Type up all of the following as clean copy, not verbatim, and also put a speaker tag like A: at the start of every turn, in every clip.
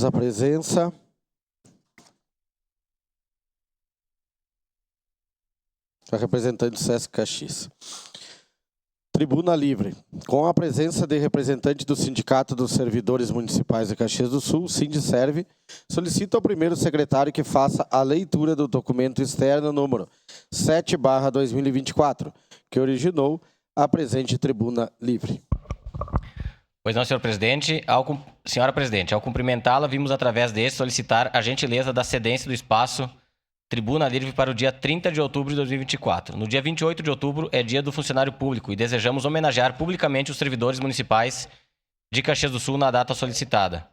A: A presença. A representante do SESC Caxias. Tribuna livre. Com a presença de representante do Sindicato dos Servidores Municipais de Caxias do Sul, Sindiserve, solicito ao primeiro secretário que faça a leitura do documento externo número 7/2024, que originou a presente tribuna livre.
B: Pois não, senhor presidente. Senhora presidente, ao cumprimentá-la, vimos através deste solicitar a gentileza da cedência do espaço Tribuna Livre para o dia 30 de outubro de 2024. No dia 28 de outubro é dia do funcionário público e desejamos homenagear publicamente os servidores municipais de Caxias do Sul na data solicitada.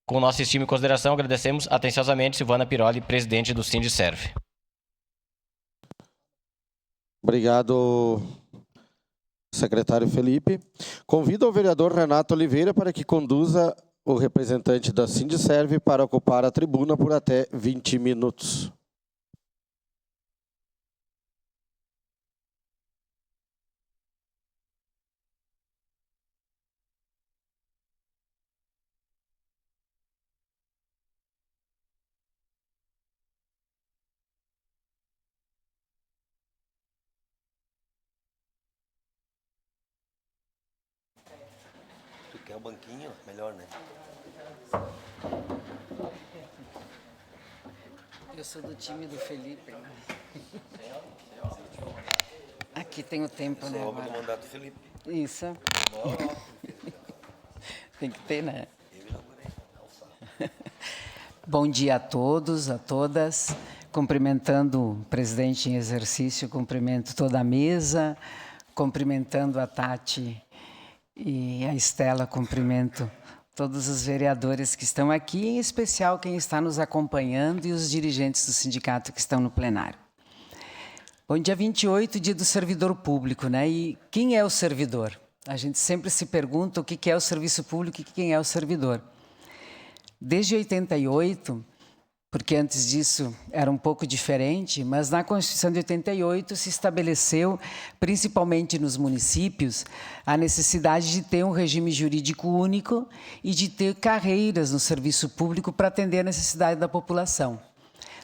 B: Com nossa estima e consideração, agradecemos atenciosamente Silvana Piroli, presidente do Sindiserve.
A: Obrigado, secretário Felipe. Convido o vereador Renato Oliveira para que conduza o representante da Sindiserve para ocupar a tribuna por até 20 minutos.
C: Quer o banquinho? Melhor, né?
D: Eu sou do time do Felipe. Né? Aqui tem o tempo, né?
C: Obra do mandato Felipe.
D: Isso. Tem que ter, né? Bom dia a todos, a todas. Cumprimentando o presidente em exercício, cumprimento toda a mesa, cumprimentando a Tati e a Estela, cumprimento todos os vereadores que estão aqui, em especial quem está nos acompanhando e os dirigentes do sindicato que estão no plenário. Bom, dia 28, dia do servidor público, né? E quem é o servidor? A gente sempre se pergunta o que é o serviço público e quem é o servidor. Desde 88, porque antes disso era um pouco diferente, mas na Constituição de 88 se estabeleceu, principalmente nos municípios, a necessidade de ter um regime jurídico único e de ter carreiras no serviço público para atender a necessidade da população.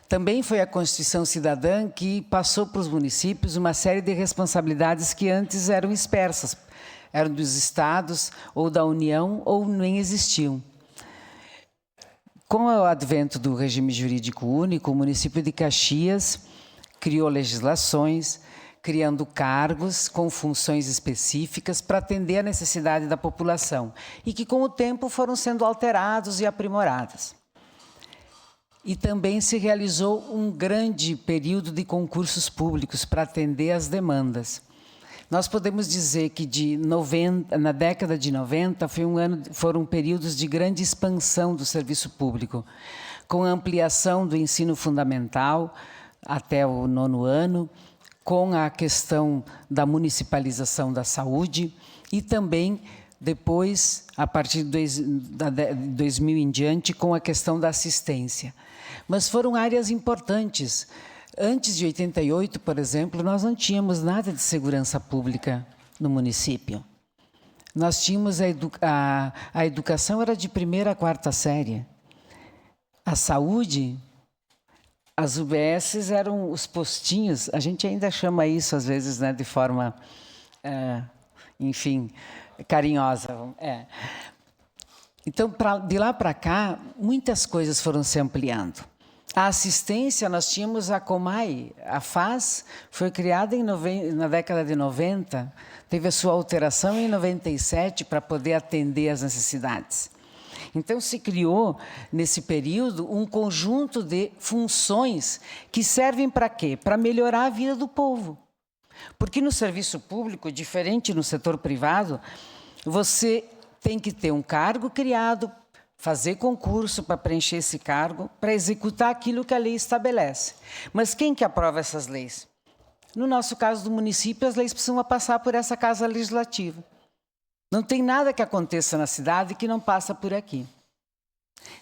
D: Também foi a Constituição Cidadã que passou para os municípios uma série de responsabilidades que antes eram dispersas, eram dos estados ou da União ou nem existiam. Com o advento do regime jurídico único, o município de Caxias criou legislações, criando cargos com funções específicas para atender a necessidade da população e que, com o tempo, foram sendo alterados e aprimorados. E também se realizou um grande período de concursos públicos para atender às demandas. Nós podemos dizer que na década de 90 foram períodos de grande expansão do serviço público, com a ampliação do ensino fundamental até o 9º ano, com a questão da municipalização da saúde e também depois, a partir de 2000 em diante, com a questão da assistência. Mas foram áreas importantes. Antes de 88, por exemplo, nós não tínhamos nada de segurança pública no município. Nós tínhamos a educação era de 1ª a 4ª série. A saúde, as UBSs eram os postinhos, a gente ainda chama isso às vezes, né, de forma, enfim, carinhosa. Então, de lá para cá, muitas coisas foram se ampliando. A assistência, nós tínhamos a Comai, a FAS, foi criada na década de 90, teve a sua alteração em 97 para poder atender às necessidades. Então, se criou, nesse período, um conjunto de funções que servem para quê? Para melhorar a vida do povo. Porque no serviço público, diferente no setor privado, você tem que ter um cargo criado, fazer concurso para preencher esse cargo, para executar aquilo que a lei estabelece. Mas quem que aprova essas leis? No nosso caso do município, as leis precisam passar por essa casa legislativa. Não tem nada que aconteça na cidade que não passa por aqui.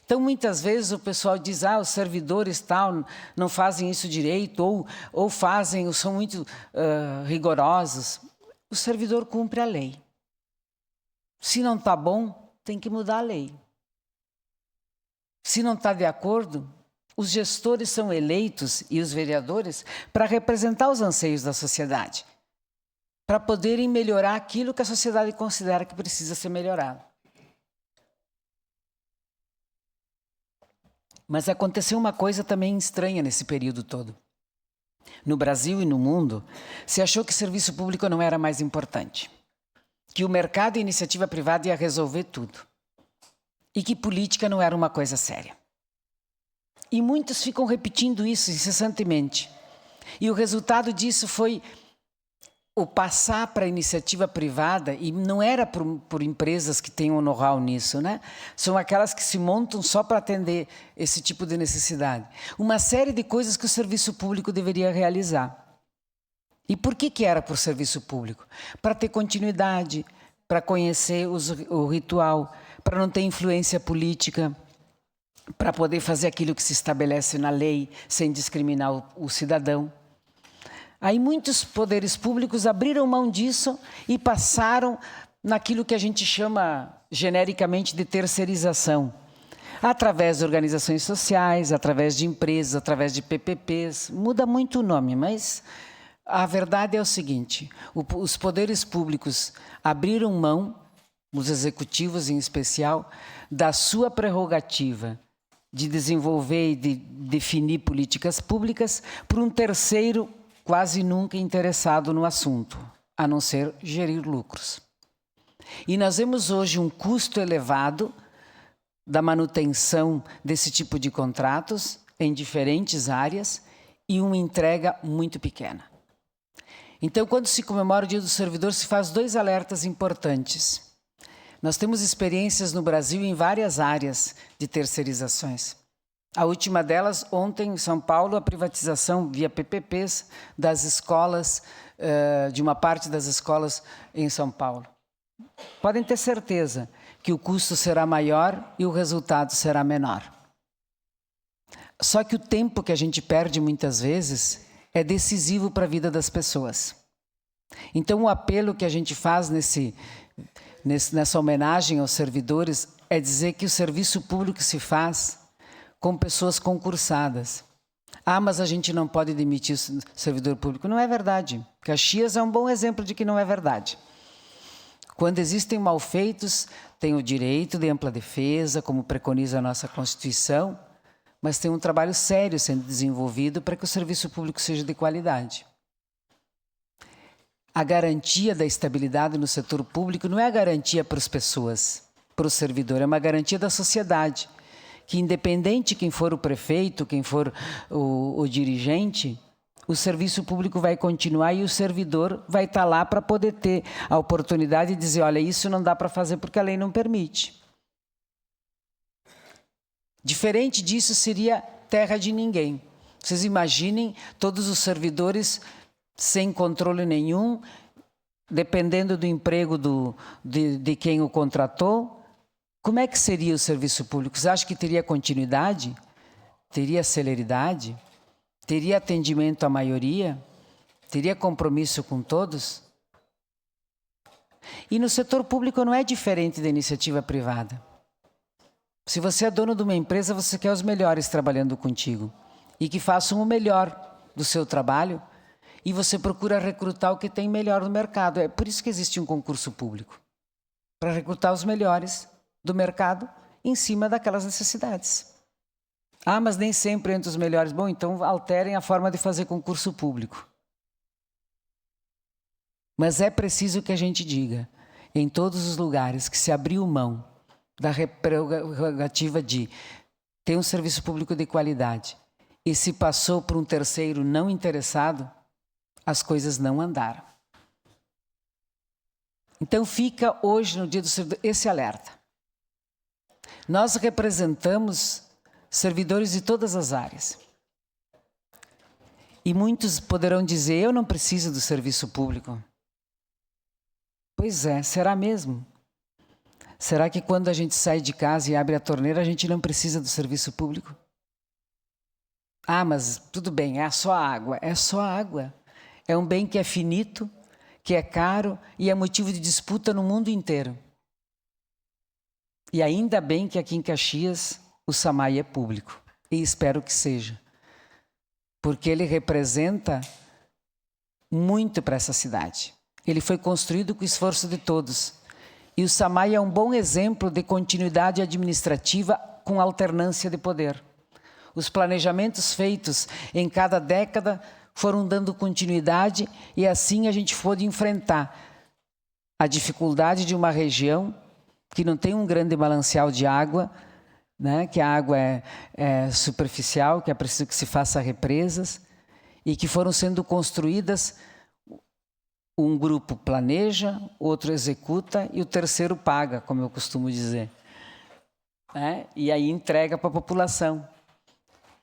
D: Então, muitas vezes o pessoal diz, os servidores tal não fazem isso direito, ou fazem, ou são muito rigorosos. O servidor cumpre a lei. Se não está bom, tem que mudar a lei. Se não está de acordo, os gestores são eleitos e os vereadores para representar os anseios da sociedade, para poderem melhorar aquilo que a sociedade considera que precisa ser melhorado. Mas aconteceu uma coisa também estranha nesse período todo. No Brasil e no mundo, se achou que serviço público não era mais importante, que o mercado e a iniciativa privada ia resolver tudo, e que política não era uma coisa séria. E muitos ficam repetindo isso incessantemente. E o resultado disso foi o passar para a iniciativa privada, e não era por empresas que tenham know-how nisso, né? São aquelas que se montam só para atender esse tipo de necessidade. Uma série de coisas que o serviço público deveria realizar. E por que era por serviço público? Para ter continuidade, para conhecer o ritual, para não ter influência política, para poder fazer aquilo que se estabelece na lei, sem discriminar o cidadão. Aí muitos poderes públicos abriram mão disso e passaram naquilo que a gente chama genericamente de terceirização, através de organizações sociais, através de empresas, através de PPPs. Muda muito o nome, mas a verdade é o seguinte: os poderes públicos abriram mão, os executivos em especial, da sua prerrogativa de desenvolver e de definir políticas públicas por um terceiro quase nunca interessado no assunto, a não ser gerir lucros. E nós vemos hoje um custo elevado da manutenção desse tipo de contratos em diferentes áreas e uma entrega muito pequena. Então, quando se comemora o Dia do Servidor, se faz 2 alertas importantes. Nós temos experiências no Brasil em várias áreas de terceirizações. A última delas, ontem, em São Paulo, a privatização via PPPs das escolas, de uma parte das escolas em São Paulo. Podem ter certeza que o custo será maior e o resultado será menor. Só que o tempo que a gente perde muitas vezes é decisivo para a vida das pessoas. Então, o apelo que a gente faz nessa homenagem aos servidores é dizer que o serviço público se faz com pessoas concursadas. Ah, mas a gente não pode demitir o servidor público. Não é verdade. Caxias é um bom exemplo de que não é verdade. Quando existem malfeitos, tem o direito de ampla defesa, como preconiza a nossa Constituição, mas tem um trabalho sério sendo desenvolvido para que o serviço público seja de qualidade. A garantia da estabilidade no setor público não é a garantia para as pessoas, para o servidor, é uma garantia da sociedade, que independente quem for o prefeito, quem for o dirigente, o serviço público vai continuar e o servidor vai estar lá para poder ter a oportunidade de dizer, olha, isso não dá para fazer porque a lei não permite. Diferente disso seria terra de ninguém. Vocês imaginem todos os servidores sem controle nenhum, dependendo do emprego de quem o contratou. Como é que seria o serviço público? Você acha que teria continuidade? Teria celeridade? Teria atendimento à maioria? Teria compromisso com todos? E no setor público não é diferente da iniciativa privada. Se você é dono de uma empresa, você quer os melhores trabalhando contigo e que façam o melhor do seu trabalho e você procura recrutar o que tem melhor no mercado. É por isso que existe um concurso público, para recrutar os melhores do mercado em cima daquelas necessidades. Ah, mas nem sempre entre os melhores. Bom, então alterem a forma de fazer concurso público. Mas é preciso que a gente diga, em todos os lugares que se abriu mão da prerrogativa de ter um serviço público de qualidade e se passou por um terceiro não interessado, as coisas não andaram. Então fica hoje, no Dia do Servidor, esse alerta. Nós representamos servidores de todas as áreas. E muitos poderão dizer, eu não preciso do serviço público. Pois é, será mesmo? Será que quando a gente sai de casa e abre a torneira, a gente não precisa do serviço público? Ah, mas tudo bem, é só água. É só água. É um bem que é finito, que é caro e é motivo de disputa no mundo inteiro. E ainda bem que aqui em Caxias o SAMAI é público. E espero que seja. Porque ele representa muito para essa cidade. Ele foi construído com o esforço de todos. E o SAMAI é um bom exemplo de continuidade administrativa com alternância de poder. Os planejamentos feitos em cada década foram dando continuidade e assim a gente pôde enfrentar a dificuldade de uma região que não tem um grande manancial de água, né? Que a água é superficial, que é preciso que se faça represas, e que foram sendo construídas. Um grupo planeja, outro executa e o terceiro paga, como eu costumo dizer. E aí entrega para a população.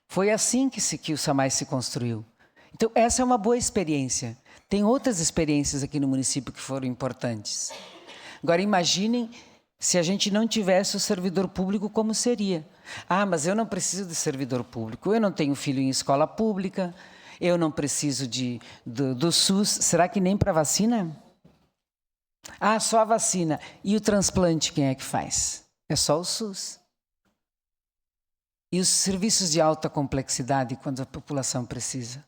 D: Foi assim que o SAMAI se construiu. Então, essa é uma boa experiência. Tem outras experiências aqui no município que foram importantes. Agora, imaginem se a gente não tivesse o servidor público, como seria? Ah, mas eu não preciso de servidor público, eu não tenho filho em escola pública, eu não preciso do SUS. Será que nem para vacina? Ah, só a vacina. E o transplante, quem é que faz? É só o SUS. E os serviços de alta complexidade, quando a população precisa.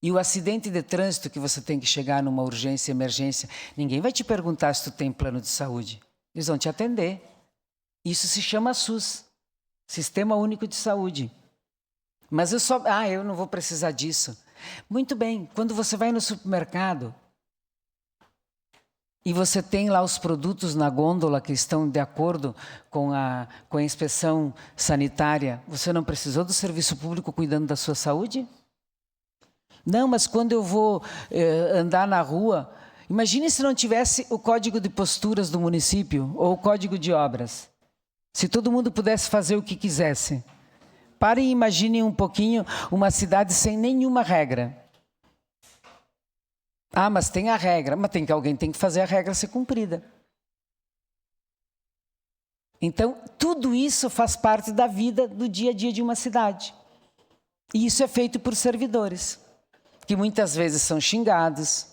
D: E o acidente de trânsito, que você tem que chegar numa urgência, emergência, ninguém vai te perguntar se tu tem plano de saúde. Eles vão te atender. Isso se chama SUS, Sistema Único de Saúde. Mas eu não vou precisar disso. Muito bem, quando você vai no supermercado e você tem lá os produtos na gôndola que estão de acordo com a inspeção sanitária, você não precisou do serviço público cuidando da sua saúde? Não, mas quando eu vou andar na rua, imagine se não tivesse o código de posturas do município ou o código de obras. Se todo mundo pudesse fazer o que quisesse. Parem e imaginem um pouquinho uma cidade sem nenhuma regra. Ah, mas tem a regra. Mas alguém tem que fazer a regra ser cumprida. Então, tudo isso faz parte da vida, do dia a dia de uma cidade. E isso é feito por servidores, que muitas vezes são xingados,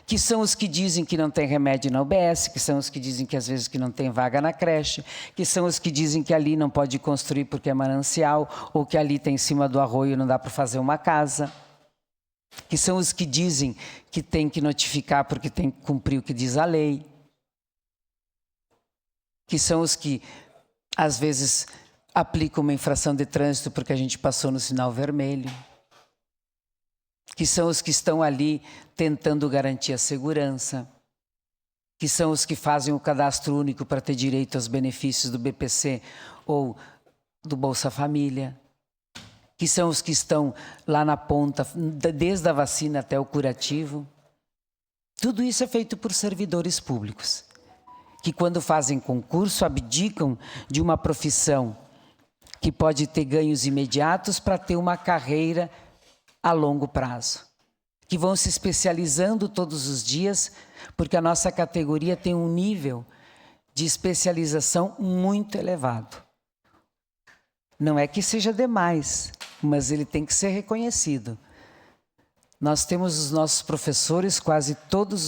D: que são os que dizem que não tem remédio na UBS, que são os que dizem que às vezes que não tem vaga na creche, que são os que dizem que ali não pode construir porque é manancial, ou que ali tem em cima do arroio não dá para fazer uma casa, que são os que dizem que tem que notificar porque tem que cumprir o que diz a lei, que são os que às vezes aplicam uma infração de trânsito porque a gente passou no sinal vermelho, que são os que estão ali tentando garantir a segurança, que são os que fazem o cadastro único para ter direito aos benefícios do BPC ou do Bolsa Família, que são os que estão lá na ponta, desde a vacina até o curativo. Tudo isso é feito por servidores públicos, que quando fazem concurso abdicam de uma profissão que pode ter ganhos imediatos para ter uma carreira a longo prazo, que vão se especializando todos os dias, porque a nossa categoria tem um nível de especialização muito elevado. Não é que seja demais, mas ele tem que ser reconhecido. Nós temos os nossos professores, quase todos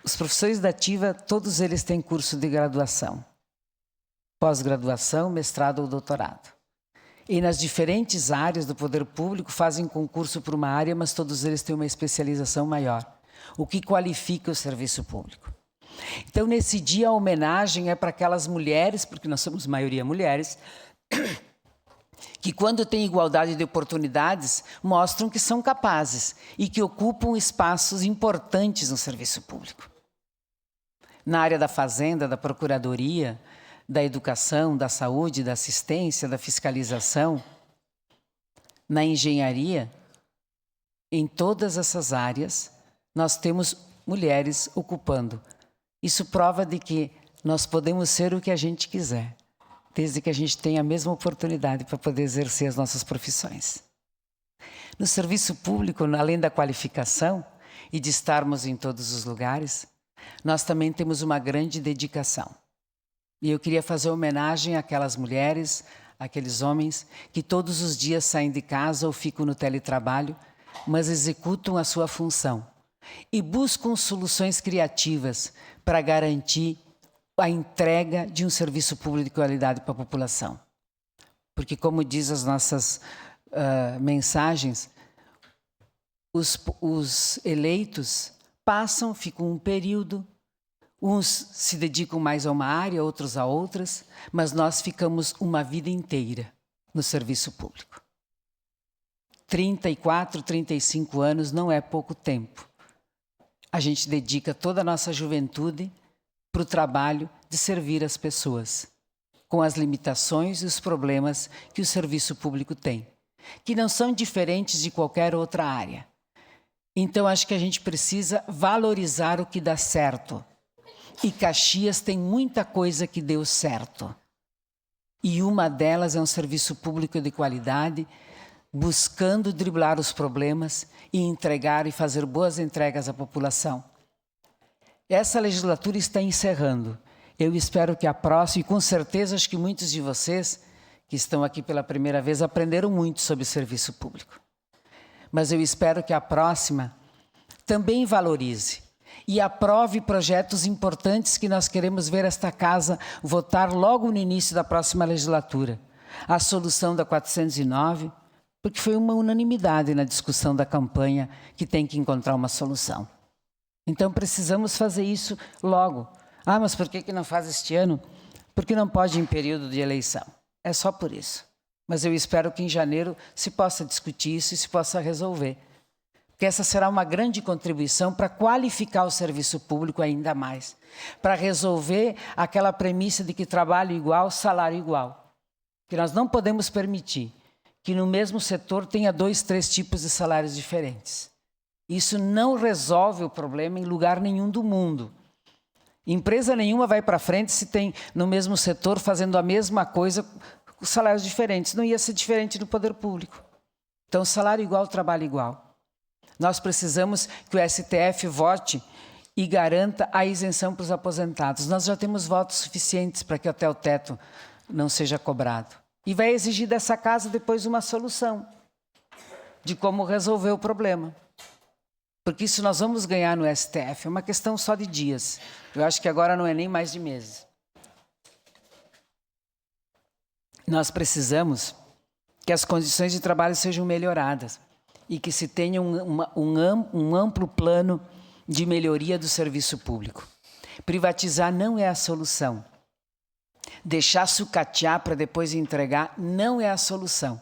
D: os professores da ativa, todos eles têm curso de graduação, pós-graduação, mestrado ou doutorado. E nas diferentes áreas do poder público fazem concurso por uma área, mas todos eles têm uma especialização maior, o que qualifica o serviço público. Então, nesse dia, a homenagem é para aquelas mulheres, porque nós somos maioria mulheres, que quando têm igualdade de oportunidades, mostram que são capazes e que ocupam espaços importantes no serviço público. Na área da fazenda, da procuradoria, da educação, da saúde, da assistência, da fiscalização, na engenharia, em todas essas áreas, nós temos mulheres ocupando. Isso prova de que nós podemos ser o que a gente quiser, desde que a gente tenha a mesma oportunidade para poder exercer as nossas profissões. No serviço público, além da qualificação e de estarmos em todos os lugares, nós também temos uma grande dedicação. E eu queria fazer homenagem àquelas mulheres, àqueles homens que todos os dias saem de casa ou ficam no teletrabalho, mas executam a sua função e buscam soluções criativas para garantir a entrega de um serviço público de qualidade para a população. porque, como diz as nossas mensagens, os eleitos passam, ficam um período, uns se dedicam mais a uma área, outros a outras, mas nós ficamos uma vida inteira no serviço público. 34, 35 anos não é pouco tempo. A gente dedica toda a nossa juventude para o trabalho de servir as pessoas, com as limitações e os problemas que o serviço público tem, que não são diferentes de qualquer outra área. Então, acho que a gente precisa valorizar o que dá certo. E Caxias tem muita coisa que deu certo. E uma delas é um serviço público de qualidade, buscando driblar os problemas e entregar e fazer boas entregas à população. Essa legislatura está encerrando. Eu espero que a próxima, e com certeza acho que muitos de vocês que estão aqui pela primeira vez aprenderam muito sobre serviço público. Mas eu espero que a próxima também valorize e aprove projetos importantes que nós queremos ver esta casa votar logo no início da próxima legislatura. A solução da 409, porque foi uma unanimidade na discussão da campanha que tem que encontrar uma solução. Então precisamos fazer isso logo. Ah, mas por que não faz este ano? Porque não pode em período de eleição. É só por isso. Mas eu espero que em janeiro se possa discutir isso e se possa resolver. Porque essa será uma grande contribuição para qualificar o serviço público ainda mais. Para resolver aquela premissa de que trabalho igual, salário igual. Que nós não podemos permitir que no mesmo setor tenha 2, 3 tipos de salários diferentes. Isso não resolve o problema em lugar nenhum do mundo. Empresa nenhuma vai para frente se tem no mesmo setor fazendo a mesma coisa com salários diferentes. Não ia ser diferente no poder público. Então, salário igual, trabalho igual. Nós precisamos que o STF vote e garanta a isenção para os aposentados. Nós já temos votos suficientes para que até o teto não seja cobrado. E vai exigir dessa casa depois uma solução de como resolver o problema. Porque isso nós vamos ganhar no STF, é uma questão só de dias. Eu acho que agora não é nem mais de meses. Nós precisamos que as condições de trabalho sejam melhoradas e que se tenha um amplo plano de melhoria do serviço público. Privatizar não é a solução. Deixar sucatear para depois entregar não é a solução.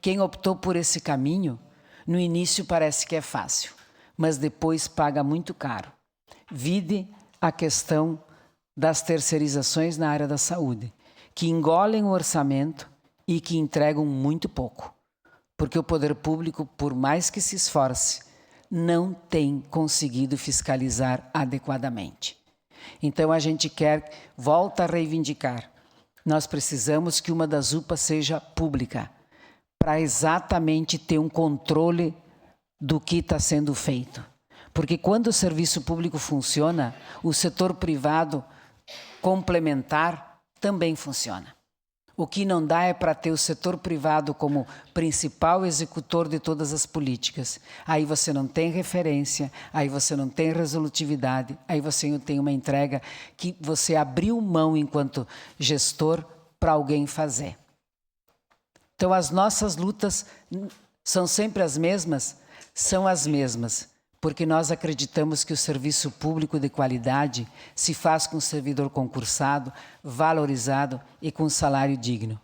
D: Quem optou por esse caminho, no início parece que é fácil, mas depois paga muito caro. Vide a questão das terceirizações na área da saúde, que engolem o orçamento e que entregam muito pouco. Porque o poder público, por mais que se esforce, não tem conseguido fiscalizar adequadamente. Então a gente volta a reivindicar. Nós precisamos que uma das UPAs seja pública, para exatamente ter um controle do que está sendo feito. Porque quando o serviço público funciona, o setor privado complementar também funciona. O que não dá é para ter o setor privado como principal executor de todas as políticas. Aí você não tem referência, aí você não tem resolutividade, aí você não tem uma entrega que você abriu mão enquanto gestor para alguém fazer. Então as nossas lutas são sempre as mesmas? São as mesmas, porque nós acreditamos que o serviço público de qualidade se faz com servidor concursado, valorizado e com salário digno.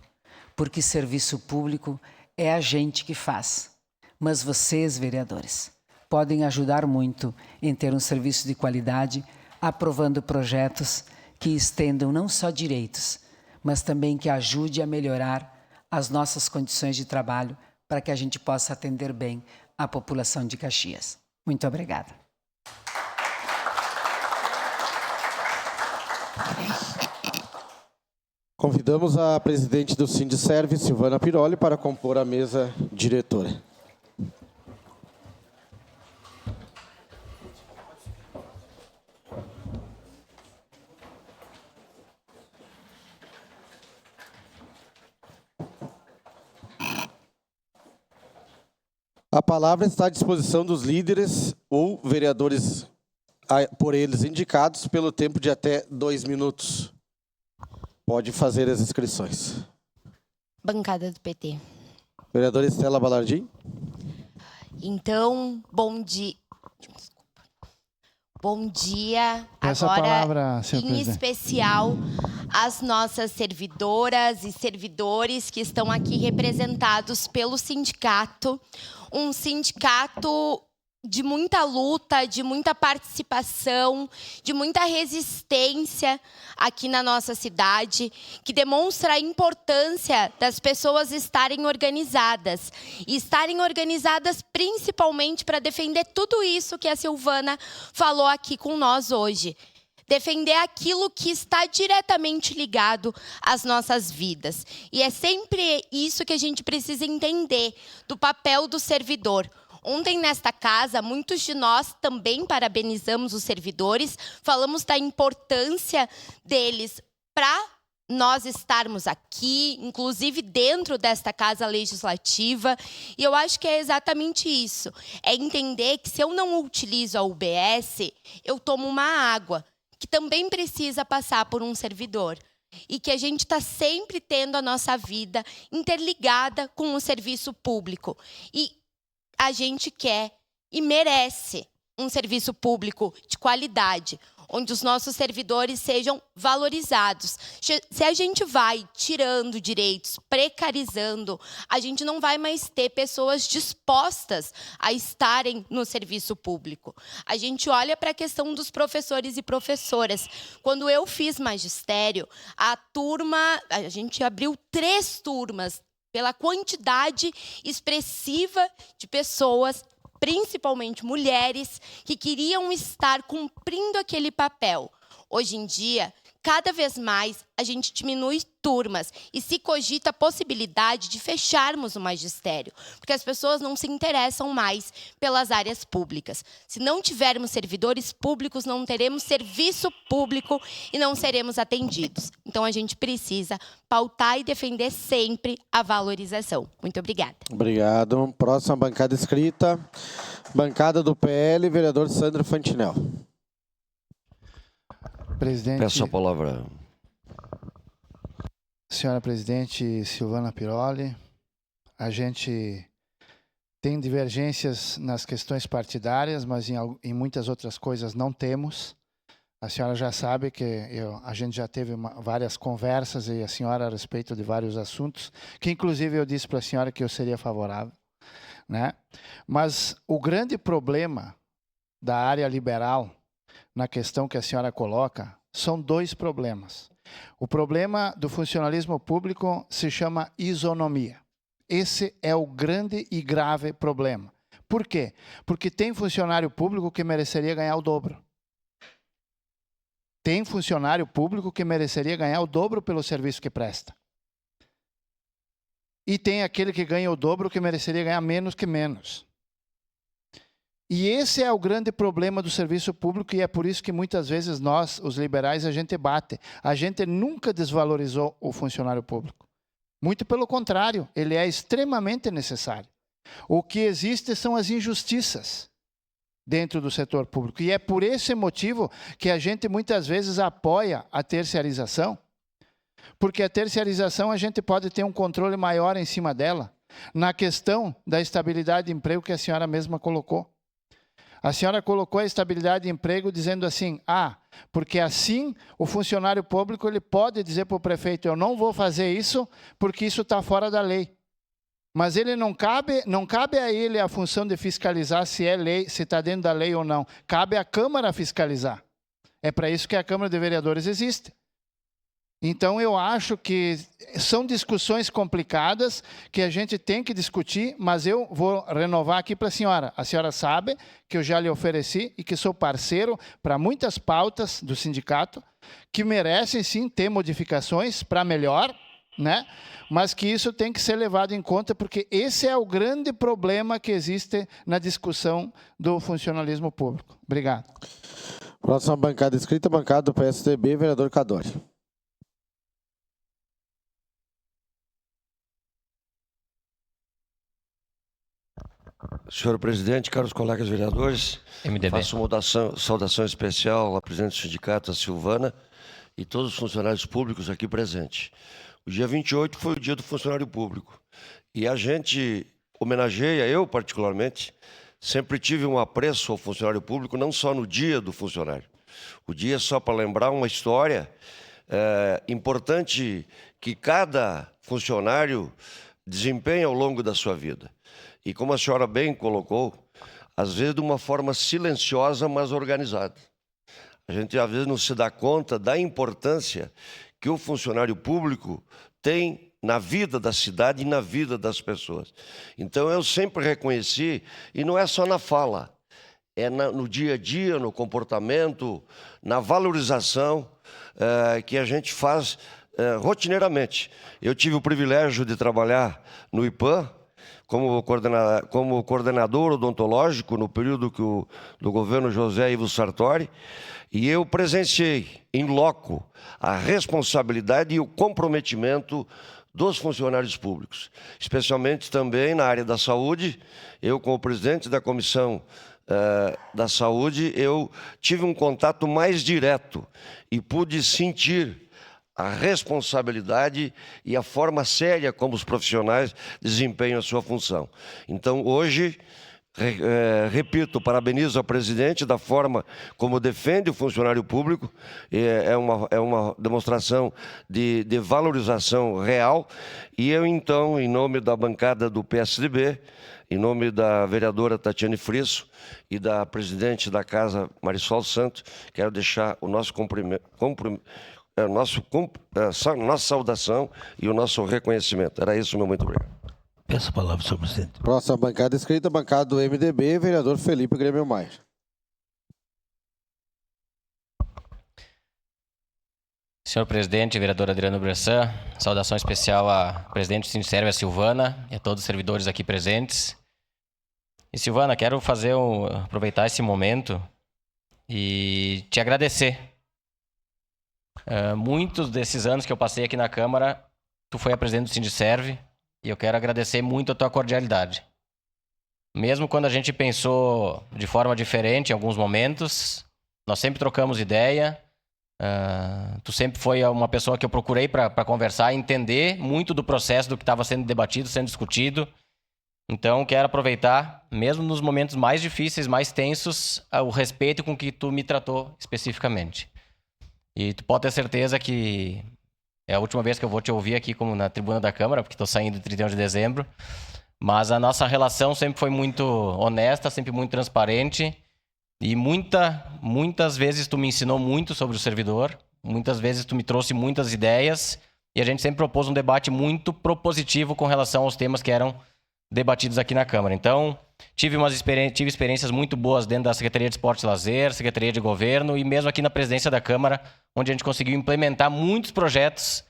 D: Porque serviço público é a gente que faz. Mas vocês, vereadores, podem ajudar muito em ter um serviço de qualidade, aprovando projetos que estendam não só direitos, mas também que ajude a melhorar as nossas condições de trabalho para que a gente possa atender bem a população de Caxias. Muito obrigada.
A: Convidamos a presidente do Sindiserve, Silvana Piroli, para compor a mesa diretora. A palavra está à disposição dos líderes ou vereadores por eles indicados pelo tempo de até 2 minutos. Pode fazer as inscrições.
E: Bancada do PT.
A: Vereadora Estela Balardim.
E: Então, bom dia. Bom dia.
F: Peço a
E: agora,
F: palavra, senhor
E: em
F: presidente.
E: especial, às nossas servidoras e servidores que estão aqui representados pelo sindicato. Um sindicato de muita luta, de muita participação, de muita resistência aqui na nossa cidade, que demonstra a importância das pessoas estarem organizadas. E estarem organizadas principalmente para defender tudo isso que a Silvana falou aqui com nós hoje. Defender aquilo que está diretamente ligado às nossas vidas. E é sempre isso que a gente precisa entender do papel do servidor. Ontem, nesta casa, muitos de nós também parabenizamos os servidores, falamos da importância deles para nós estarmos aqui, inclusive dentro desta casa legislativa. E eu acho que é exatamente isso. É entender que se eu não utilizo a UBS, eu tomo uma água, que também precisa passar por um servidor. E que a gente está sempre tendo a nossa vida interligada com o serviço público. E a gente quer e merece um serviço público de qualidade, onde os nossos servidores sejam valorizados. Se a gente vai tirando direitos, precarizando, a gente não vai mais ter pessoas dispostas a estarem no serviço público. A gente olha para a questão dos professores e professoras. Quando eu fiz magistério, a gente abriu 3 turmas, pela quantidade expressiva de pessoas, principalmente mulheres, que queriam estar cumprindo aquele papel. Hoje em dia, cada vez mais, a gente diminui turmas e se cogita a possibilidade de fecharmos o magistério, porque as pessoas não se interessam mais pelas áreas públicas. Se não tivermos servidores públicos, não teremos serviço público e não seremos atendidos. Então, a gente precisa pautar e defender sempre a valorização. Muito obrigada.
A: Obrigado. Próxima bancada escrita. Bancada do PL, vereador Sandro Fantinel.
F: Presidente,
C: Peço a palavra.
F: senhora presidente Silvana Piroli, a gente tem divergências nas questões partidárias, mas em muitas outras coisas não temos. A senhora já sabe que a gente já teve várias conversas e a senhora a respeito de vários assuntos, que inclusive eu disse para a senhora que eu seria favorável, né? Mas o grande problema da área liberal, na questão que a senhora coloca, são 2 problemas. O problema do funcionalismo público se chama isonomia. Esse é o grande e grave problema. Por quê? Porque tem funcionário público que mereceria ganhar o dobro. Tem funcionário público que mereceria ganhar o dobro pelo serviço que presta. E tem aquele que ganha o dobro que mereceria ganhar menos que menos. E esse é o grande problema do serviço público e é por isso que muitas vezes nós, os liberais, a gente bate. A gente nunca desvalorizou o funcionário público. Muito pelo contrário, ele é extremamente necessário. O que existe são as injustiças dentro do setor público. E é por esse motivo que a gente muitas vezes apoia a terceirização, porque a terceirização a gente pode ter um controle maior em cima dela, na questão da estabilidade de emprego que a senhora mesma colocou. A senhora colocou a estabilidade de emprego dizendo assim, porque assim o funcionário público ele pode dizer para o prefeito, eu não vou fazer isso porque isso está fora da lei. Mas ele não cabe a ele a função de fiscalizar se é lei, se está dentro da lei ou não. Cabe à Câmara fiscalizar. É para isso que a Câmara de Vereadores existe. Então, eu acho que são discussões complicadas que a gente tem que discutir, mas eu vou renovar aqui para a senhora. A senhora sabe que eu já lhe ofereci e que sou parceiro para muitas pautas do sindicato que merecem, sim, ter modificações para melhor, né? Mas que isso tem que ser levado em conta, porque esse é o grande problema que existe na discussão do funcionalismo público. Obrigado.
A: Próxima bancada escrita, bancada do PSDB, vereador Cadore.
C: Senhor presidente, caros colegas vereadores,
B: MDB.
C: faço uma saudação especial à presidente do sindicato, a Silvana, e todos os funcionários públicos aqui presentes.
G: O dia 28 foi o dia do funcionário público. E a gente homenageia, eu particularmente, sempre tive um apreço ao funcionário público, não só no dia do funcionário. O dia é só para lembrar uma história importante que cada funcionário desempenha ao longo da sua vida. E como a senhora bem colocou, às vezes de uma forma silenciosa, mas organizada. A gente às vezes não se dá conta da importância que o funcionário público tem na vida da cidade e na vida das pessoas. Então eu sempre reconheci, e não é só na fala, é no dia a dia, no comportamento, na valorização que a gente faz rotineiramente. Eu tive o privilégio de trabalhar no IPAM como coordenador odontológico no período do governo José Ivo Sartori, e eu presenciei em loco a responsabilidade e o comprometimento dos funcionários públicos, especialmente também na área da saúde. Eu, como presidente da Comissão da Saúde, eu tive um contato mais direto e pude sentir a responsabilidade e a forma séria como os profissionais desempenham a sua função. Então, hoje, repito, parabenizo a presidente da forma como defende o funcionário público, é uma demonstração de valorização real, e eu, então, em nome da bancada do PSDB, em nome da vereadora Tatiane Frisso e da presidente da Casa, Marisol Santos, quero deixar o nosso nossa saudação e o nosso reconhecimento. Era isso, meu muito obrigado.
C: Peço a palavra, senhor presidente.
A: Próxima bancada escrita, bancada do MDB, vereador Felipe Grêmio Maia.
B: Senhor presidente, vereador Adriano Bressan, saudação especial à presidente do Sindicerv, a Silvana, e a todos os servidores aqui presentes. E Silvana, quero aproveitar esse momento e te agradecer. Muitos desses anos que eu passei aqui na Câmara, tu foi a presidente do Sindicerv, e eu quero agradecer muito a tua cordialidade. Mesmo quando a gente pensou de forma diferente em alguns momentos, nós sempre trocamos ideia. Tu sempre foi uma pessoa que eu procurei para conversar e entender muito do processo do que estava sendo debatido, sendo discutido. Então, quero aproveitar, mesmo nos momentos mais difíceis, mais tensos, o respeito com que tu me tratou especificamente. E tu pode ter certeza que é a última vez que eu vou te ouvir aqui como na tribuna da Câmara, porque estou saindo de 31 de dezembro. Mas a nossa relação sempre foi muito honesta, sempre muito transparente. E muitas vezes tu me ensinou muito sobre o servidor. Muitas vezes tu me trouxe muitas ideias. E a gente sempre propôs um debate muito propositivo com relação aos temas que eram debatidos aqui na Câmara. Então, tive experiências muito boas dentro da Secretaria de Esporte e Lazer, Secretaria de Governo e mesmo aqui na presidência da Câmara, onde a gente conseguiu implementar muitos projetos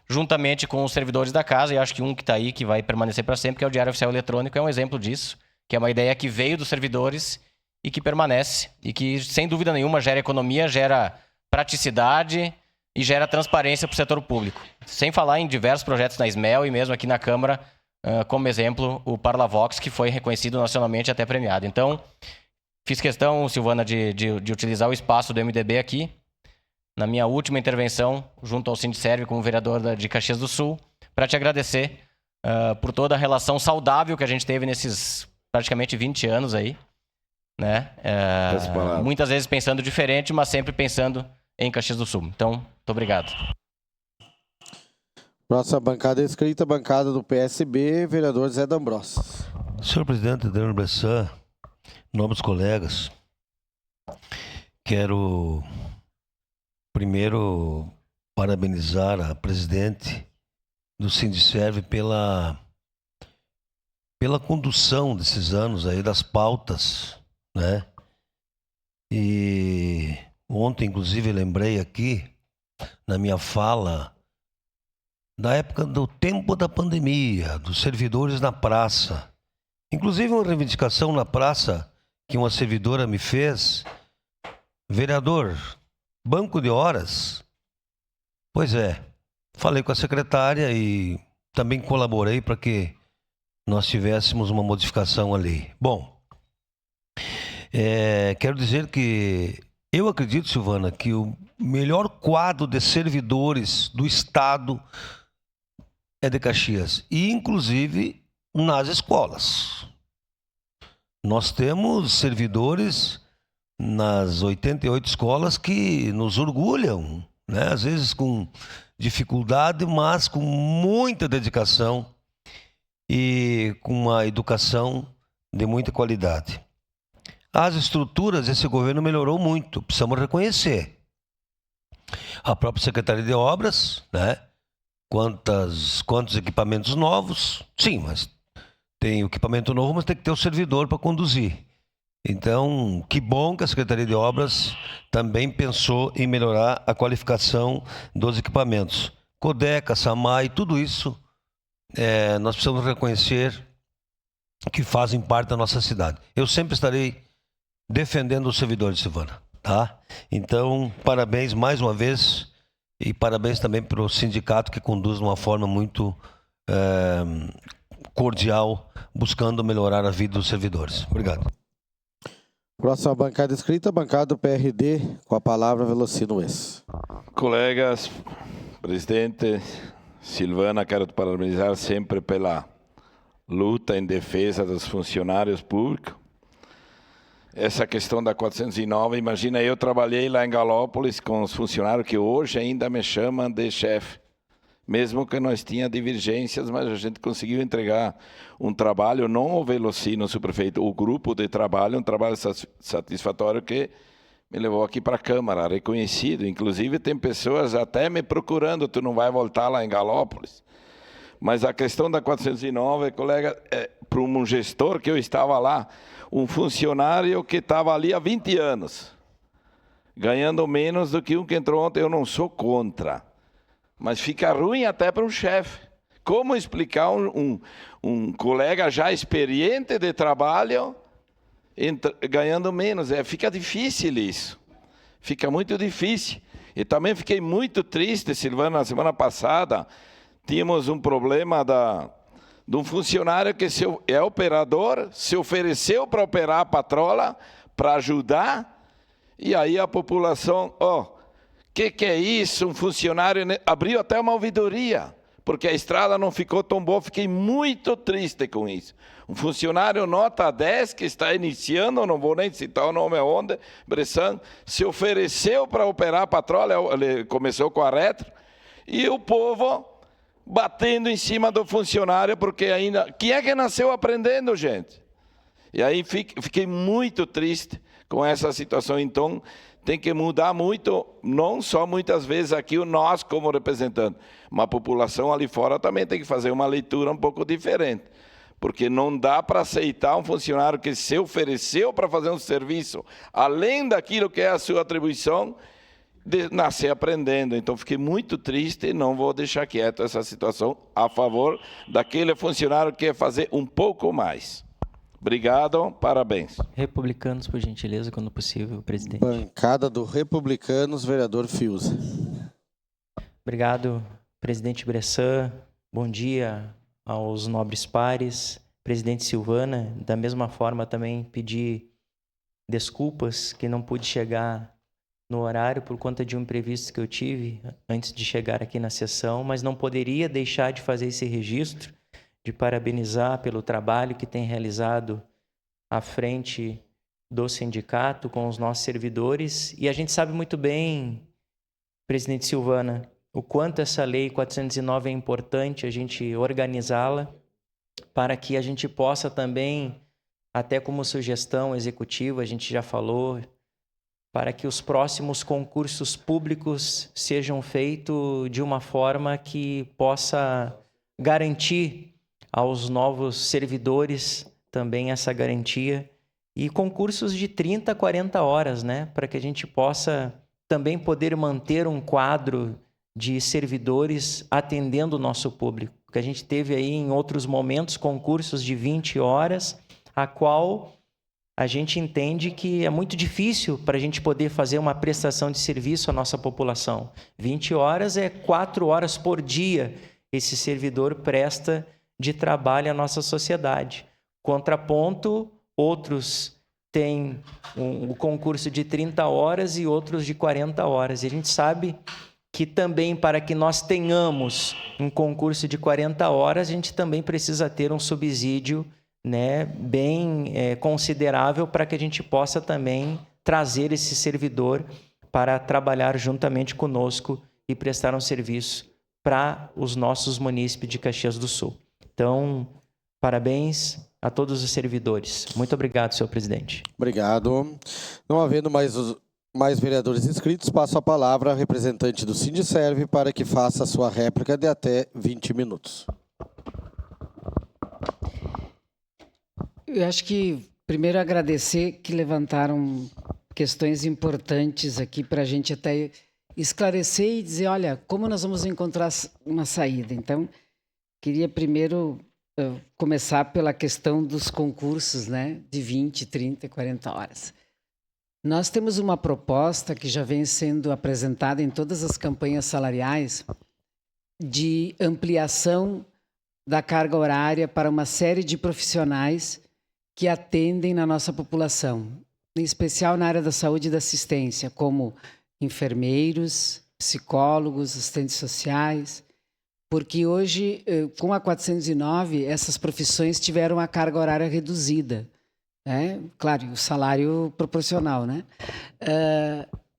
B: juntamente com os servidores da casa, e acho que um que está aí, que vai permanecer para sempre, que é o Diário Oficial Eletrônico, é um exemplo disso, que é uma ideia que veio dos servidores e que permanece, e que, sem dúvida nenhuma, gera economia, gera praticidade e gera transparência para o setor público. Sem falar em diversos projetos na SMEL e mesmo aqui na Câmara, como exemplo, o Parlavox, que foi reconhecido nacionalmente e até premiado. Então, fiz questão, Silvana, de utilizar o espaço do MDB aqui, na minha última intervenção, junto ao Sindicerv, como vereador de Caxias do Sul, para te agradecer por toda a relação saudável que a gente teve nesses praticamente 20 anos aí, né? Muitas vezes pensando diferente, mas sempre pensando em Caxias do Sul. Então, muito obrigado.
A: Próxima bancada escrita, bancada do PSB, vereador Zé D'Ambrosio.
C: Senhor presidente Adriano Bressan, nobres colegas, quero primeiro parabenizar a presidente do Sindicerv pela condução desses anos aí das pautas, né? E ontem, inclusive, lembrei aqui, na minha fala, da época do tempo da pandemia, dos servidores na praça. Inclusive uma reivindicação na praça que uma servidora me fez. Vereador, banco de horas? Pois é, falei com a secretária e também colaborei para que nós tivéssemos uma modificação ali. Bom, quero dizer que eu acredito, Silvana, que o melhor quadro de servidores do Estado é de Caxias, e inclusive nas escolas. Nós temos servidores nas 88 escolas que nos orgulham, né? Às vezes com dificuldade, mas com muita dedicação e com uma educação de muita qualidade. As estruturas, esse governo melhorou muito, precisamos reconhecer. A própria Secretaria de Obras, né? Quantos equipamentos novos? Sim, mas tem o equipamento novo, mas tem que ter o servidor para conduzir. Então, que bom que a Secretaria de Obras também pensou em melhorar a qualificação dos equipamentos. Codeca, SAMAI, tudo isso nós precisamos reconhecer que fazem parte da nossa cidade. Eu sempre estarei defendendo os servidores, Silvana, tá? Então, parabéns mais uma vez e parabéns também para o sindicato que conduz de uma forma muito cordial, buscando melhorar a vida dos servidores. Obrigado.
A: Próxima bancada escrita, bancada do PRD, com a palavra Velocino Ex.
H: Colegas, presidente Silvana, quero te parabenizar sempre pela luta em defesa dos funcionários públicos. Essa questão da 409, imagina, eu trabalhei lá em Galópolis com os funcionários que hoje ainda me chamam de chefe. Mesmo que nós tínhamos divergências, mas a gente conseguiu entregar um trabalho, não o Velocino, o prefeito, o grupo de trabalho, um trabalho satisfatório que me levou aqui para a Câmara, reconhecido. Inclusive, tem pessoas até me procurando, tu não vai voltar lá em Galópolis. Mas a questão da 409, colega, para um gestor que eu estava lá, um funcionário que estava ali há 20 anos, ganhando menos do que um que entrou ontem, eu não sou contra. Mas fica ruim até para um chefe. Como explicar um colega já experiente de trabalho ganhando menos? Fica difícil isso. Fica muito difícil. E também fiquei muito triste, Silvana, na semana passada, tínhamos um problema de um funcionário que é operador, se ofereceu para operar a patrola, para ajudar, e aí a população, que é isso? Um funcionário abriu até uma ouvidoria, porque a estrada não ficou tão boa. Fiquei muito triste com isso. Um funcionário nota 10 que está iniciando, não vou nem citar o nome onde, Bressan, se ofereceu para operar a patrola, ele começou com a retro, e o povo batendo em cima do funcionário, porque ainda... Quem é que nasceu aprendendo, gente? E aí fiquei muito triste com essa situação. Então, tem que mudar muito, não só muitas vezes aqui nós como representante, mas a população ali fora também tem que fazer uma leitura um pouco diferente. Porque não dá para aceitar um funcionário que se ofereceu para fazer um serviço, além daquilo que é a sua atribuição, de nascer aprendendo. Então, fiquei muito triste e não vou deixar quieto essa situação a favor daquele funcionário que quer fazer um pouco mais. Obrigado, parabéns.
I: Republicanos, por gentileza, quando possível, presidente.
A: Bancada do Republicanos, vereador Fiuza.
I: Obrigado, presidente Bressan. Bom dia aos nobres pares. Presidente Silvana, da mesma forma também pedir desculpas que não pude chegar no horário por conta de um imprevisto que eu tive antes de chegar aqui na sessão, mas não poderia deixar de fazer esse registro, de parabenizar pelo trabalho que tem realizado à frente do sindicato com os nossos servidores. E a gente sabe muito bem, presidente Silvana, o quanto essa lei 409 é importante a gente organizá-la para que a gente possa também, até como sugestão executiva, a gente já falou, para que os próximos concursos públicos sejam feitos de uma forma que possa garantir aos novos servidores também essa garantia, e concursos de 30 a 40 horas, né, para que a gente possa também poder manter um quadro de servidores atendendo o nosso público. Porque a gente teve aí em outros momentos concursos de 20 horas, a qual a gente entende que é muito difícil para a gente poder fazer uma prestação de serviço à nossa população. 20 horas é 4 horas por dia esse servidor presta de trabalho à nossa sociedade. Contraponto, outros têm um concurso de 30 horas e outros de 40 horas. E a gente sabe que também para que nós tenhamos um concurso de 40 horas, a gente também precisa ter um subsídio, né, bem considerável para que a gente possa também trazer esse servidor para trabalhar juntamente conosco e prestar um serviço para os nossos munícipes de Caxias do Sul. Então, parabéns a todos os servidores. Muito obrigado, senhor presidente.
A: Obrigado. Não havendo mais vereadores inscritos, passo a palavra ao representante do Sindiserve para que faça a sua réplica de até 20 minutos.
D: Eu acho que, primeiro, agradecer que levantaram questões importantes aqui para a gente até esclarecer e dizer, olha, como nós vamos encontrar uma saída. Então, queria primeiro começar pela questão dos concursos, né, de 20, 30, 40 horas. Nós temos uma proposta que já vem sendo apresentada em todas as campanhas salariais de ampliação da carga horária para uma série de profissionais que atendem na nossa população, em especial na área da saúde e da assistência, como enfermeiros, psicólogos, assistentes sociais, porque hoje, com a 409, essas profissões tiveram a carga horária reduzida, né? Claro, o salário proporcional, né?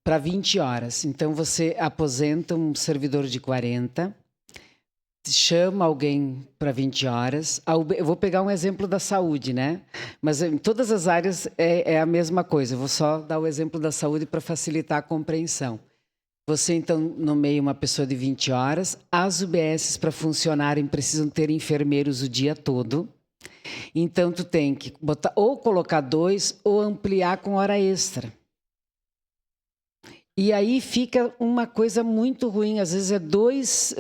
D: Para 20 horas. Então, você aposenta um servidor de 40, chama alguém para 20 horas. Eu vou pegar um exemplo da saúde, né? Mas em todas as áreas é a mesma coisa. Eu vou só dar o exemplo da saúde para facilitar a compreensão. Você, então, nomeia uma pessoa de 20 horas. As UBSs, para funcionarem, precisam ter enfermeiros o dia todo. Então, tu tem que botar, ou colocar 2 ou ampliar com hora extra. E aí fica uma coisa muito ruim. Às vezes é 2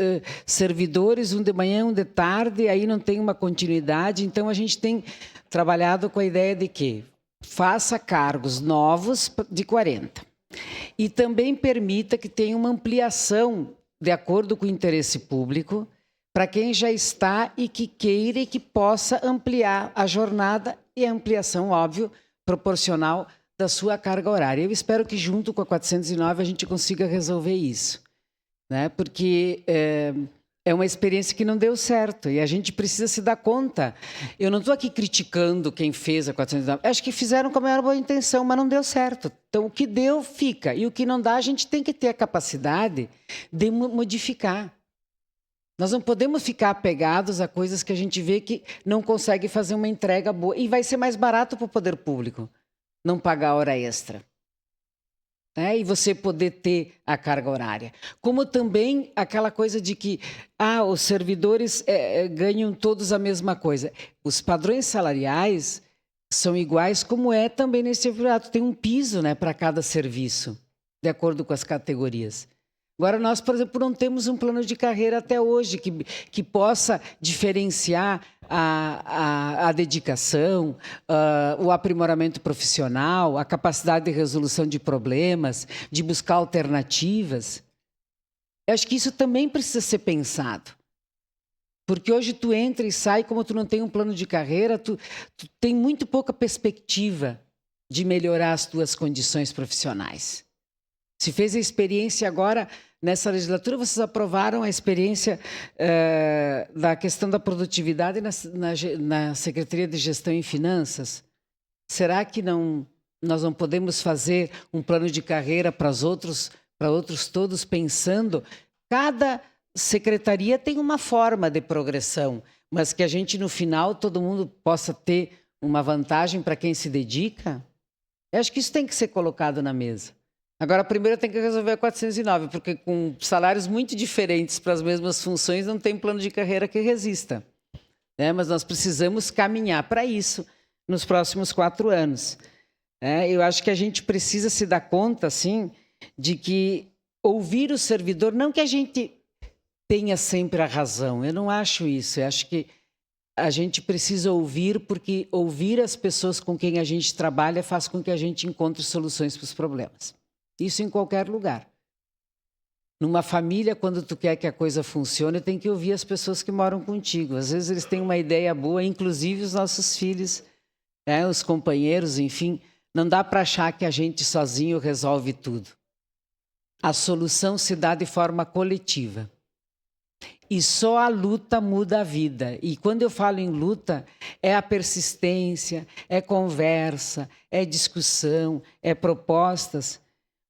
D: servidores, um de manhã, um de tarde, aí não tem uma continuidade. Então, a gente tem trabalhado com a ideia de que faça cargos novos de 40. E também permita que tenha uma ampliação de acordo com o interesse público para quem já está e que queira e que possa ampliar a jornada e a ampliação, óbvio, proporcional da sua carga horária. Eu espero que junto com a 409 a gente consiga resolver isso, né? Porque é uma experiência que não deu certo e a gente precisa se dar conta. Eu não estou aqui criticando quem fez a 409. Acho que fizeram com a maior boa intenção, mas não deu certo. Então, o que deu, fica. E o que não dá, a gente tem que ter a capacidade de modificar. Nós não podemos ficar apegados a coisas que a gente vê que não consegue fazer uma entrega boa. E vai ser mais barato para o poder público não pagar hora extra. E você poder ter a carga horária. Como também aquela coisa de que os servidores ganham todos a mesma coisa. Os padrões salariais são iguais, como é também nesse serviço. Tem um piso, né, para cada serviço, de acordo com as categorias. Agora, nós, por exemplo, não temos um plano de carreira até hoje que possa diferenciar a dedicação, o aprimoramento profissional, a capacidade de resolução de problemas, de buscar alternativas. Eu acho que isso também precisa ser pensado. Porque hoje tu entra e sai, como tu não tem um plano de carreira, tu tem muito pouca perspectiva de melhorar as tuas condições profissionais. Se fez a experiência agora, nessa legislatura, vocês aprovaram a experiência da questão da produtividade na Secretaria de Gestão e Finanças. Será que nós não podemos fazer um plano de carreira para outros todos, pensando? Cada secretaria tem uma forma de progressão, mas que a gente, no final, todo mundo possa ter uma vantagem para quem se dedica? Eu acho que isso tem que ser colocado na mesa. Agora, primeiro tem que resolver a 409, porque com salários muito diferentes para as mesmas funções, não tem plano de carreira que resista. Mas nós precisamos caminhar para isso nos próximos 4 anos. Eu acho que a gente precisa se dar conta, assim, de que ouvir o servidor, não que a gente tenha sempre a razão, eu não acho isso, eu acho que a gente precisa ouvir, porque ouvir as pessoas com quem a gente trabalha faz com que a gente encontre soluções para os problemas. Isso em qualquer lugar. Numa família, quando tu quer que a coisa funcione, tem que ouvir as pessoas que moram contigo. Às vezes eles têm uma ideia boa, inclusive os nossos filhos, os companheiros, enfim. Não dá para achar que a gente sozinho resolve tudo. A solução se dá de forma coletiva. E só a luta muda a vida. E quando eu falo em luta, é a persistência, é conversa, é discussão, é propostas.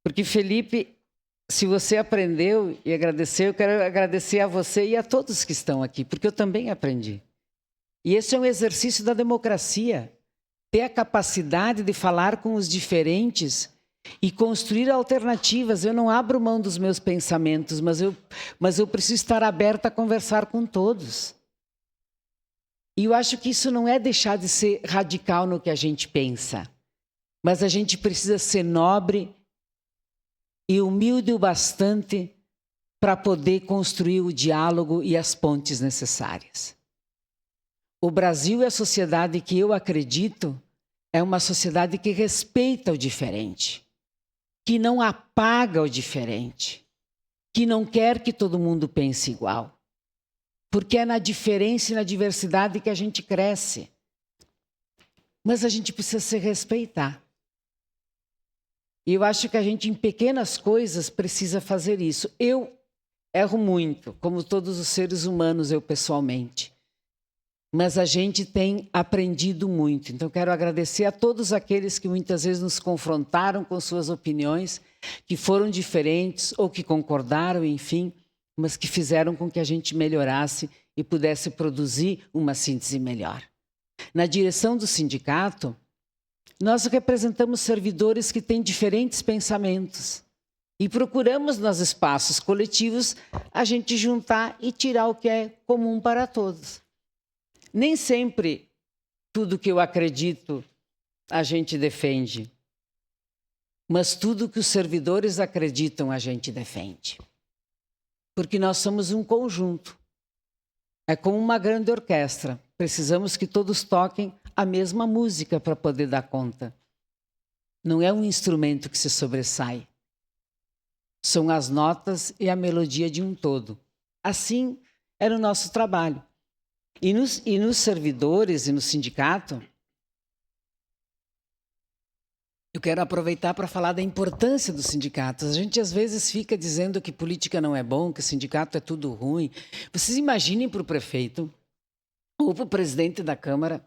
D: Porque, Felipe, se você aprendeu e agradeceu, eu quero agradecer a você e a todos que estão aqui, porque eu também aprendi. E esse é um exercício da democracia. Ter a capacidade de falar com os diferentes e construir alternativas. Eu não abro mão dos meus pensamentos, mas eu preciso estar aberta a conversar com todos. E eu acho que isso não é deixar de ser radical no que a gente pensa, mas a gente precisa ser nobre e humilde o bastante para poder construir o diálogo e as pontes necessárias. O Brasil e a sociedade que eu acredito é uma sociedade que respeita o diferente, que não apaga o diferente, que não quer que todo mundo pense igual. Porque é na diferença e na diversidade que a gente cresce. Mas a gente precisa se respeitar. E eu acho que a gente, em pequenas coisas, precisa fazer isso. Eu erro muito, como todos os seres humanos, eu pessoalmente. Mas a gente tem aprendido muito. Então, quero agradecer a todos aqueles que muitas vezes nos confrontaram com suas opiniões, que foram diferentes ou que concordaram, enfim, mas que fizeram com que a gente melhorasse e pudesse produzir uma síntese melhor. Na direção do sindicato, nós representamos servidores que têm diferentes pensamentos e procuramos, nos espaços coletivos, a gente juntar e tirar o que é comum para todos. Nem sempre tudo que eu acredito a gente defende, mas tudo que os servidores acreditam a gente defende. Porque nós somos um conjunto. É como uma grande orquestra. Precisamos que todos toquem a mesma música para poder dar conta. Não é um instrumento que se sobressai. São as notas e a melodia de um todo. Assim era o nosso trabalho. E nos servidores e no sindicato, eu quero aproveitar para falar da importância dos sindicatos. A gente às vezes fica dizendo que política não é bom, que sindicato é tudo ruim. Vocês imaginem para o prefeito ou para o presidente da Câmara,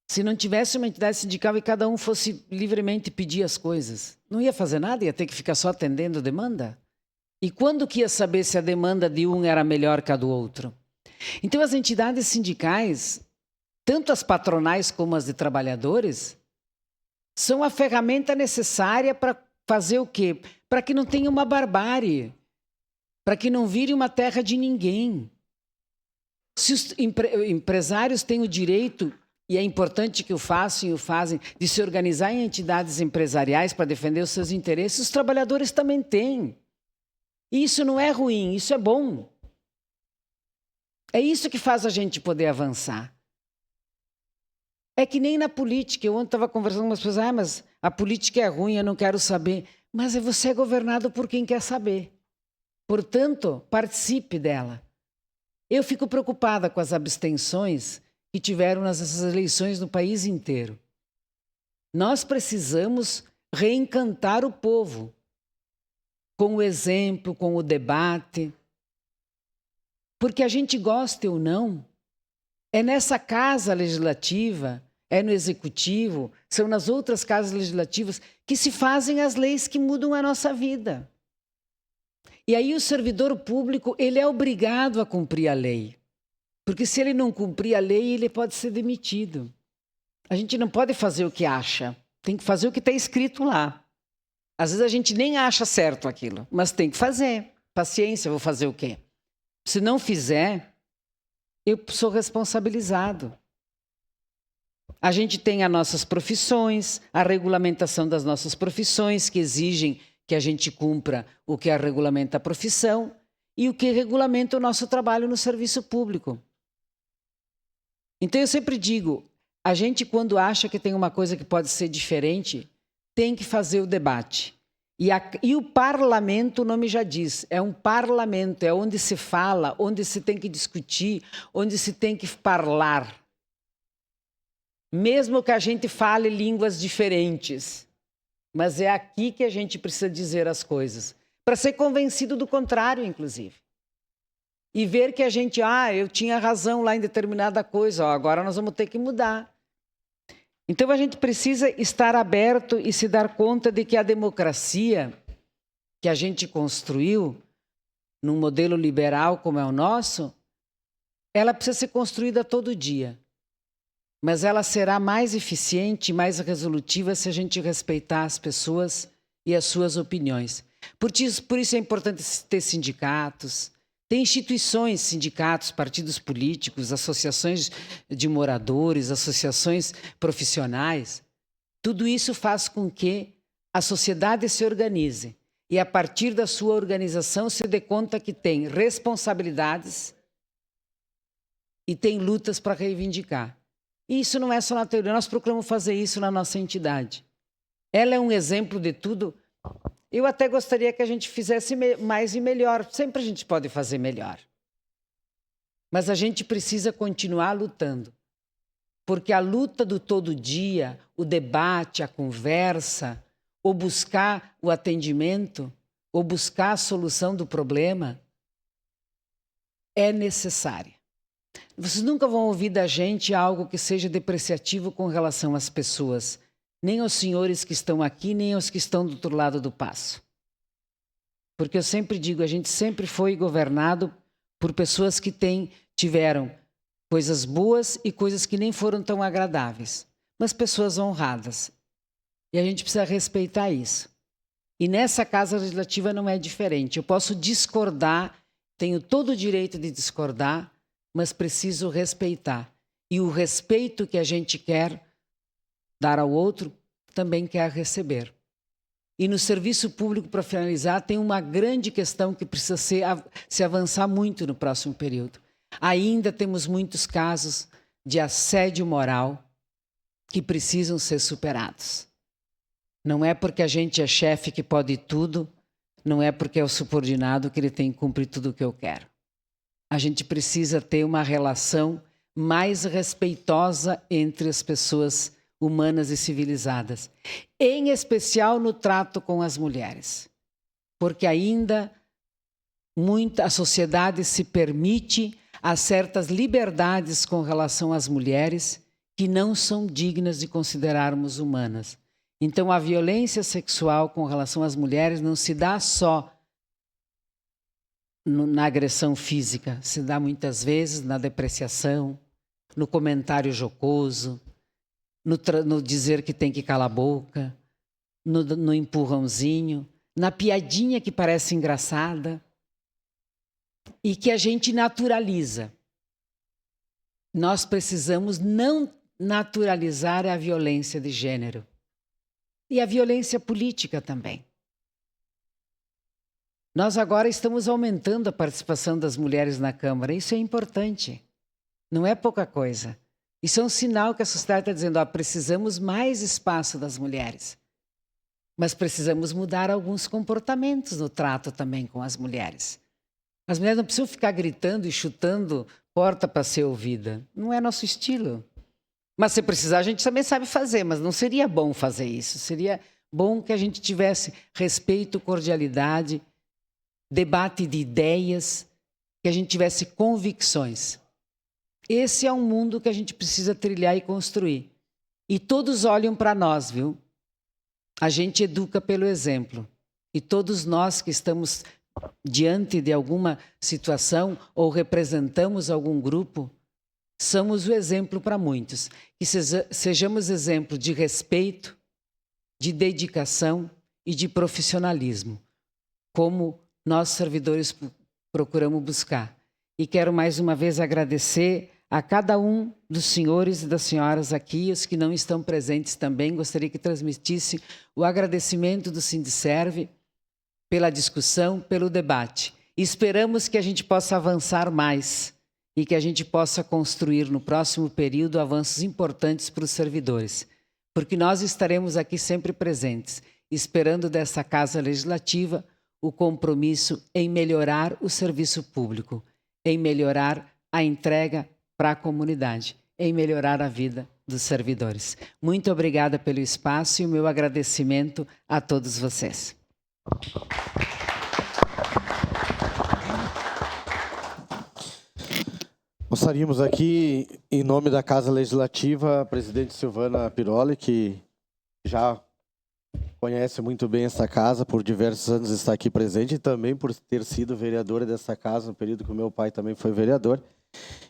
D: se não tivesse uma entidade sindical e cada um fosse livremente pedir as coisas. Não ia fazer nada, ia ter que ficar só atendendo a demanda. E quando que ia saber se a demanda de um era melhor que a do outro? Então, as entidades sindicais, tanto as patronais como as de trabalhadores, são a ferramenta necessária para fazer o quê? Para que não tenha uma barbárie, para que não vire uma terra de ninguém. Se os empresários têm o direito, e é importante que o façam e o fazem, de se organizar em entidades empresariais para defender os seus interesses, os trabalhadores também têm. E isso não é ruim, isso é bom. É isso que faz a gente poder avançar. É que nem na política. Eu ontem estava conversando com umas pessoas, mas a política é ruim, eu não quero saber. Mas você é governado por quem quer saber. Portanto, participe dela. Eu fico preocupada com as abstenções que tiveram nessas eleições no país inteiro. Nós precisamos reencantar o povo com o exemplo, com o debate. Porque a gente goste ou não, é nessa casa legislativa, é no executivo, são nas outras casas legislativas que se fazem as leis que mudam a nossa vida. E aí o servidor público, ele é obrigado a cumprir a lei. Porque se ele não cumprir a lei, ele pode ser demitido. A gente não pode fazer o que acha, tem que fazer o que está escrito lá. Às vezes a gente nem acha certo aquilo, mas tem que fazer. Paciência, vou fazer o quê? Se não fizer, eu sou responsabilizado. A gente tem as nossas profissões, a regulamentação das nossas profissões, que exigem que a gente cumpra o que regulamenta a profissão e o que regulamenta o nosso trabalho no serviço público. Então, eu sempre digo, a gente, quando acha que tem uma coisa que pode ser diferente, tem que fazer o debate. E o parlamento, o nome já diz, é um parlamento, é onde se fala, onde se tem que discutir, onde se tem que falar. Mesmo que a gente fale línguas diferentes, mas é aqui que a gente precisa dizer as coisas, para ser convencido do contrário, inclusive. E ver que a gente, eu tinha razão lá em determinada coisa, agora nós vamos ter que mudar. Então a gente precisa estar aberto e se dar conta de que a democracia que a gente construiu num modelo liberal como é o nosso, ela precisa ser construída todo dia. Mas ela será mais eficiente e mais resolutiva se a gente respeitar as pessoas e as suas opiniões. Por isso é importante ter sindicatos, ter instituições, sindicatos, partidos políticos, associações de moradores, associações profissionais. Tudo isso faz com que a sociedade se organize e, a partir da sua organização, se dê conta que tem responsabilidades e tem lutas para reivindicar. E isso não é só na teoria, nós procuramos fazer isso na nossa entidade. Ela é um exemplo de tudo. Eu até gostaria que a gente fizesse mais e melhor. Sempre a gente pode fazer melhor. Mas a gente precisa continuar lutando. Porque a luta do todo dia, o debate, a conversa, ou buscar o atendimento, ou buscar a solução do problema, é necessária. Vocês nunca vão ouvir da gente algo que seja depreciativo com relação às pessoas, nem aos senhores que estão aqui, nem aos que estão do outro lado do paço. Porque eu sempre digo, a gente sempre foi governado por pessoas que tiveram coisas boas e coisas que nem foram tão agradáveis, mas pessoas honradas. E a gente precisa respeitar isso. E nessa Casa Legislativa não é diferente. Eu posso discordar, tenho todo o direito de discordar, mas preciso respeitar. E o respeito que a gente quer dar ao outro, também quer receber. E no serviço público, para finalizar, tem uma grande questão que precisa se avançar muito no próximo período. Ainda temos muitos casos de assédio moral que precisam ser superados. Não é porque a gente é chefe que pode tudo, não é porque é o subordinado que ele tem que cumprir tudo o que eu quero. A gente precisa ter uma relação mais respeitosa entre as pessoas humanas e civilizadas, em especial no trato com as mulheres, porque ainda a sociedade se permite a certas liberdades com relação às mulheres que não são dignas de considerarmos humanas. Então, a violência sexual com relação às mulheres não se dá só na agressão física, se dá muitas vezes na depreciação, no comentário jocoso, no dizer que tem que calar a boca, no empurrãozinho, na piadinha que parece engraçada e que a gente naturaliza. Nós precisamos não naturalizar a violência de gênero e a violência política também. Nós agora estamos aumentando a participação das mulheres na Câmara. Isso é importante. Não é pouca coisa. Isso é um sinal que a sociedade está dizendo, precisamos mais espaço das mulheres. Mas precisamos mudar alguns comportamentos no trato também com as mulheres. As mulheres não precisam ficar gritando e chutando porta para ser ouvida. Não é nosso estilo. Mas se precisar, a gente também sabe fazer, mas não seria bom fazer isso. Seria bom que a gente tivesse respeito, cordialidade, debate de ideias, que a gente tivesse convicções. Esse é um mundo que a gente precisa trilhar e construir. E todos olham para nós, viu? A gente educa pelo exemplo. E todos nós que estamos diante de alguma situação ou representamos algum grupo, somos o exemplo para muitos. Que sejamos exemplo de respeito, de dedicação e de profissionalismo, como nós servidores procuramos buscar. E quero mais uma vez agradecer a cada um dos senhores e das senhoras aqui, os que não estão presentes também. Gostaria que transmitisse o agradecimento do Sindiserve pela discussão, pelo debate. E esperamos que a gente possa avançar mais e que a gente possa construir no próximo período avanços importantes para os servidores, porque nós estaremos aqui sempre presentes, esperando dessa Casa Legislativa o compromisso em melhorar o serviço público, em melhorar a entrega para a comunidade, em melhorar a vida dos servidores. Muito obrigada pelo espaço e o meu agradecimento a todos vocês.
A: gostaríamos aqui, em nome da Casa Legislativa, a presidente Silvana Piroli, que já conhece muito bem esta casa, por diversos anos está aqui presente, e também por ter sido vereadora desta casa, no período que o meu pai também foi vereador.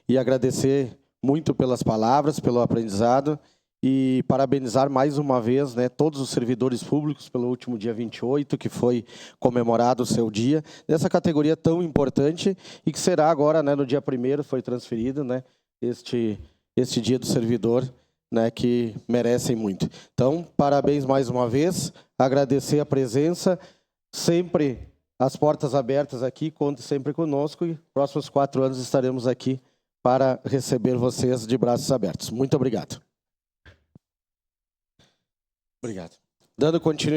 A: E agradecer muito pelas palavras, pelo aprendizado, e parabenizar mais uma vez, né, todos os servidores públicos pelo último dia 28, que foi comemorado o seu dia, nessa categoria tão importante, e que será agora, né, no dia 1º, foi transferido, né, este dia do servidor, né, que merecem muito. Então, parabéns mais uma vez, agradecer a presença, sempre as portas abertas aqui, conte sempre conosco, e próximos 4 anos estaremos aqui para receber vocês de braços abertos. Muito obrigado. Obrigado. Dando continuidade.